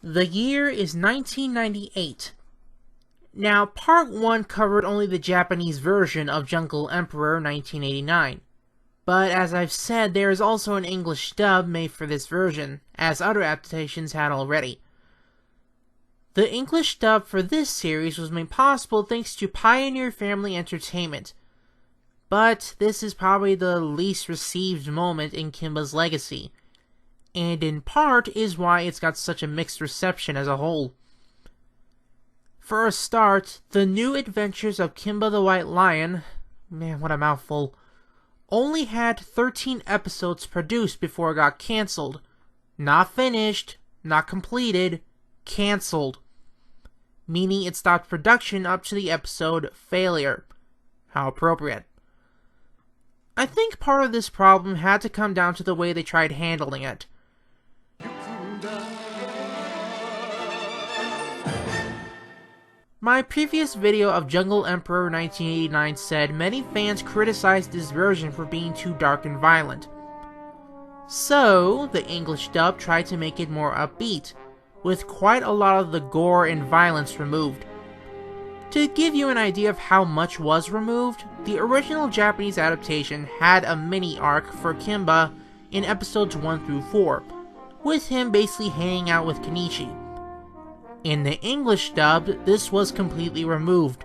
The year is 1998. Now, Part 1 covered only the Japanese version of Jungle Emperor 1989. But as I've said, there is also an English dub made for this version, as other adaptations had already. The English dub for this series was made possible thanks to Pioneer Family Entertainment. But this is probably the least received moment in Kimba's legacy, and in part is why it's got such a mixed reception as a whole. For a start, the New Adventures of Kimba the White Lion, man what a mouthful, only had 13 episodes produced before it got cancelled. Not finished, not completed, cancelled. Meaning it stopped production up to the episode Failure. How appropriate. I think part of this problem had to come down to the way they tried handling it. My previous video of Jungle Emperor 1989 said many fans criticized this version for being too dark and violent. So, the English dub tried to make it more upbeat, with quite a lot of the gore and violence removed. To give you an idea of how much was removed, the original Japanese adaptation had a mini arc for Kimba in episodes 1 through 4, with him basically hanging out with Kenichi. In the English dub, this was completely removed.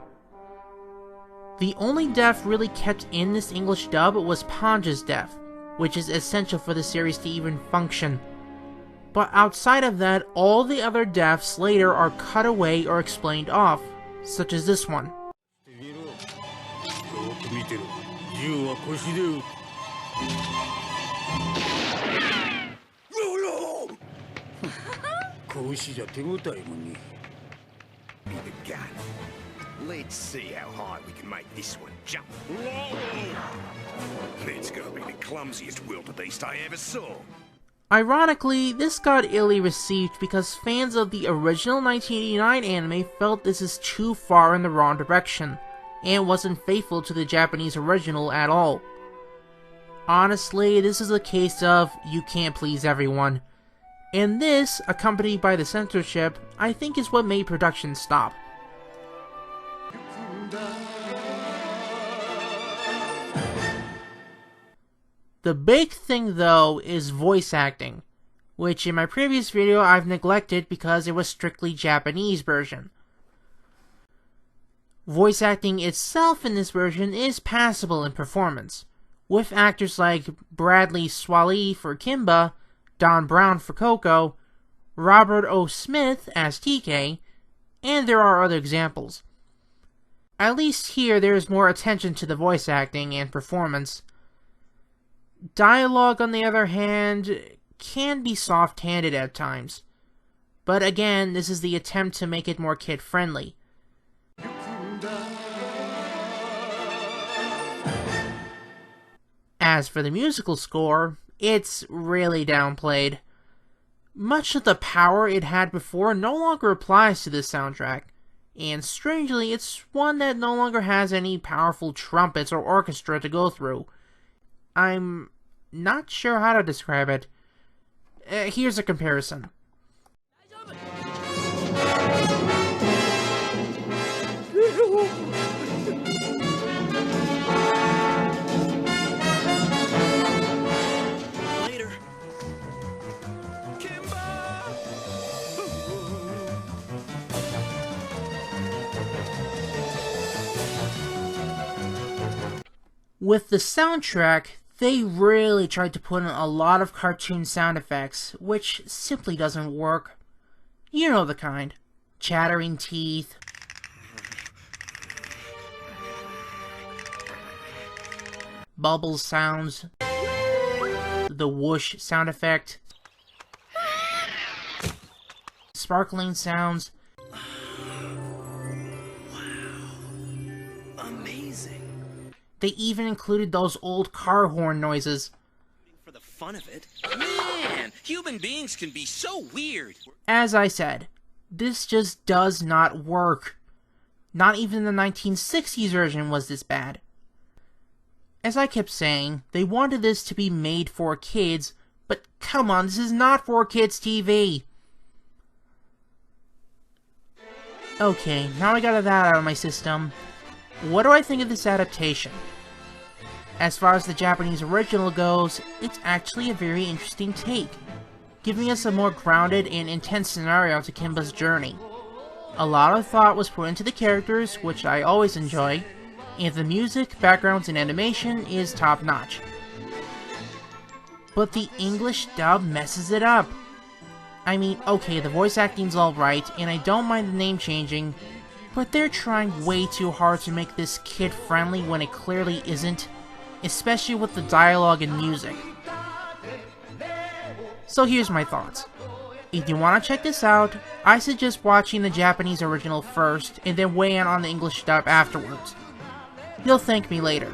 The only death really kept in this English dub was Panja's death, which is essential for the series to even function. But outside of that, all the other deaths later are cut away or explained off, such as this one. Let's see how high we can make this one jump. It's gonna be the clumsiest wildebeest I ever saw. Ironically, this got illy received because fans of the original 1989 anime felt this is too far in the wrong direction, and wasn't faithful to the Japanese original at all. Honestly, this is a case of you can't please everyone. And this, accompanied by the censorship, I think is what made production stop. The big thing though is voice acting, which in my previous video I've neglected because it was strictly Japanese version. Voice acting itself in this version is passable in performance, with actors like Bradley Swally for Kimba, Don Brown for Coco, Robert O. Smith as TK, and there are other examples. At least here there is more attention to the voice acting and performance. Dialogue, on the other hand, can be soft-handed at times. But again, this is the attempt to make it more kid-friendly. As for the musical score, it's really downplayed. Much of the power it had before no longer applies to this soundtrack, and strangely, it's one that no longer has any powerful trumpets or orchestra to go through. I'm not sure how to describe it. Here's a comparison. Later. Kimba! With the soundtrack, they really tried to put in a lot of cartoon sound effects, which simply doesn't work. You know the kind. Chattering teeth, bubble sounds, the whoosh sound effect, sparkling sounds. Amazing. They even included those old car horn noises. For the fun of it. Man, human beings can be so weird. As I said, this just does not work. Not even the 1960s version was this bad. As I kept saying, they wanted this to be made for kids, but come on, this is not for kids' TV. Okay, now I got that out of my system. What do I think of this adaptation? As far as the Japanese original goes, it's actually a very interesting take, giving us a more grounded and intense scenario to Kimba's journey. A lot of thought was put into the characters, which I always enjoy, and the music, backgrounds, and animation is top-notch. But the English dub messes it up. I mean, okay, the voice acting's alright, and I don't mind the name changing, but they're trying way too hard to make this kid-friendly when it clearly isn't, especially with the dialogue and music. So here's my thoughts. If you want to check this out, I suggest watching the Japanese original first, and then weigh in on the English dub afterwards. You'll thank me later.